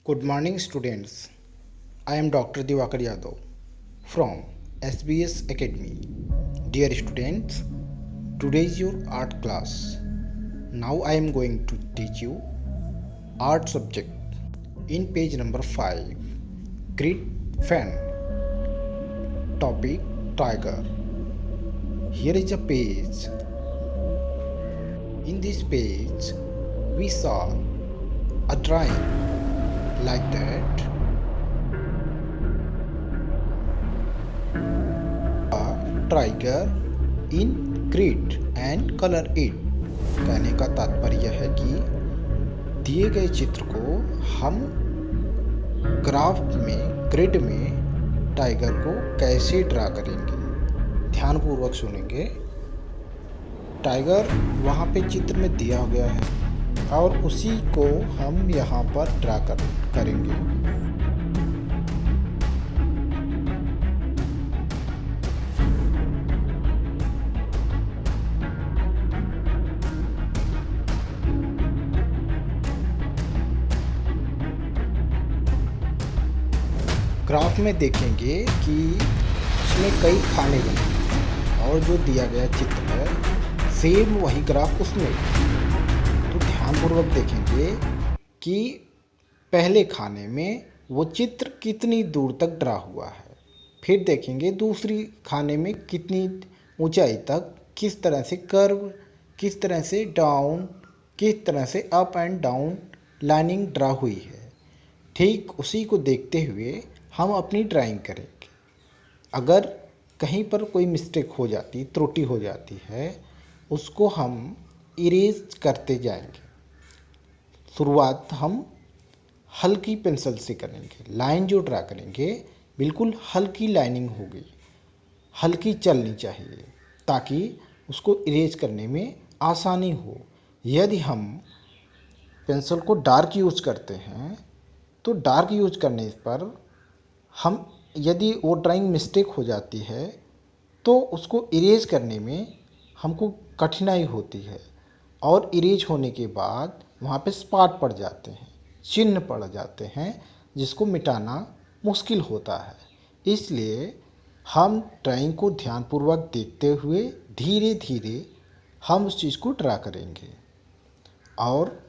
Good morning, students. I am Dr. Diwakar Yadav from SBS Academy. Dear students, today is your art class. Now I am going to teach you art subject in page number 5. Great fan. Topic Tiger. Here is a page. In this page, we saw a drawing like that. A tiger in grid and color it. कहने का तात्पर्य है कि दिए गए चित्र को हम ग्राफ में ग्रिड में टाइगर को कैसे ड्रा करेंगे। ध्यानपूर्वक सुनेंगे। टाइगर वहाँ पे चित्र में दिया गया है और उसी को हम यहाँ पर ड्रा करेंगे। ग्राफ में देखेंगे कि उसमें कई खाने बने और जो दिया गया चित्र है सेम वही ग्राफ उसमें। तो ध्यानपूर्वक देखेंगे कि पहले खाने में वो चित्र कितनी दूर तक ड्रा हुआ है। फिर देखेंगे दूसरी खाने में कितनी ऊंचाई तक, किस तरह से कर्व, किस तरह से डाउन, किस तरह से up and down lining draw हुई है। ठीक उसी को देखते हुए हम अपनी ड्राइंग करेंगे। अगर कहीं पर कोई मिस्टेक हो जाती, त्रुटि हो जाती है, उसको हम इरेज करते जाएंगे। शुरुआत हम हल्की पेंसिल से करेंगे। लाइन जो ड्रा करेंगे बिल्कुल हल्की लाइनिंग होगी, हल्की चलनी चाहिए ताकि उसको इरेज करने में आसानी हो। यदि हम पेंसिल को डार्क यूज करते हैं तो डार्क यूज करने पर हम यदि वो ड्राइंग मिस्टेक हो जाती है तो उसको इरेज करने में हमको कठिनाई होती है और इरेज होने के बाद वहाँ पे स्पॉट पड़ जाते हैं, चिन्ह पड़ जाते हैं, जिसको मिटाना मुश्किल होता है। इसलिए हम ड्राइंग को ध्यानपूर्वक देखते हुए धीरे धीरे हम उस चीज़ को ड्रा करेंगे। और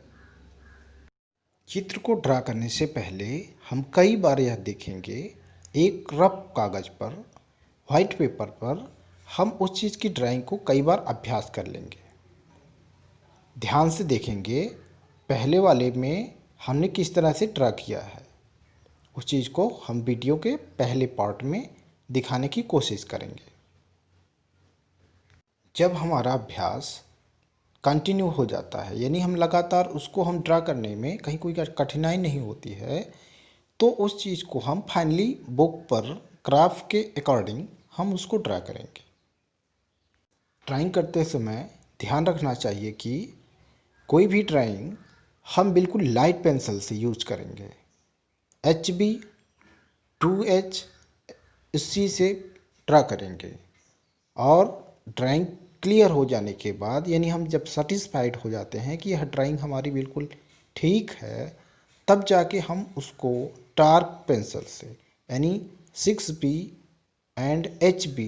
चित्र को ड्रा करने से पहले हम कई बार यह देखेंगे, एक रफ कागज़ पर, वाइट पेपर पर हम उस चीज़ की ड्राइंग को कई बार अभ्यास कर लेंगे। ध्यान से देखेंगे पहले वाले में हमने किस तरह से ड्रा किया है। उस चीज़ को हम वीडियो के पहले पार्ट में दिखाने की कोशिश करेंगे। जब हमारा अभ्यास कंटिन्यू हो जाता है, यानी हम लगातार उसको हम ड्रा करने में कहीं कोई कठिनाई नहीं होती है, तो उस चीज़ को हम फाइनली बुक पर ग्राफ के अकॉर्डिंग हम उसको ड्रा करेंगे। ड्राइंग करते समय ध्यान रखना चाहिए कि कोई भी ड्राइंग हम बिल्कुल लाइट पेंसिल से यूज करेंगे। HB 2H इसी से ड्रा करेंगे और ड्राइंग क्लियर हो जाने के बाद, यानी हम जब सेटिस्फाइड हो जाते हैं कि यह ड्राइंग हमारी बिल्कुल ठीक है, तब जाके हम उसको डार्क पेंसिल से यानी 6B एंड HB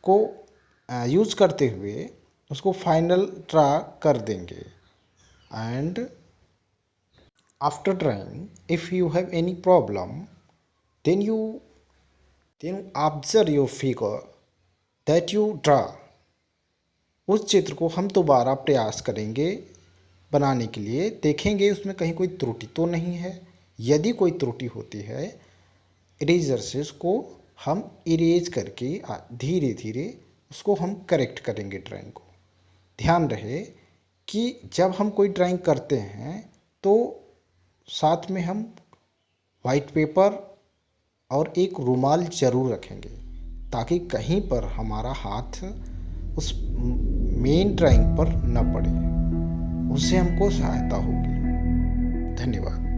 को यूज़ करते हुए उसको फाइनल ड्रा कर देंगे। And after drawing if you have any problem then you observe your figure that you draw. उस चित्र को हम दोबारा प्रयास करेंगे बनाने के लिए, देखेंगे उसमें कहीं कोई त्रुटि तो नहीं है। यदि कोई त्रुटि होती है, इरेजर से उसको हम इरेज करके धीरे धीरे उसको हम करेक्ट करेंगे ड्राइंग को। ध्यान रहे कि जब हम कोई ड्राइंग करते हैं तो साथ में हम वाइट पेपर और एक रुमाल ज़रूर रखेंगे ताकि कहीं पर हमारा हाथ उस मेन ड्राइंग पर न पड़े, उससे हमको सहायता होगी। धन्यवाद।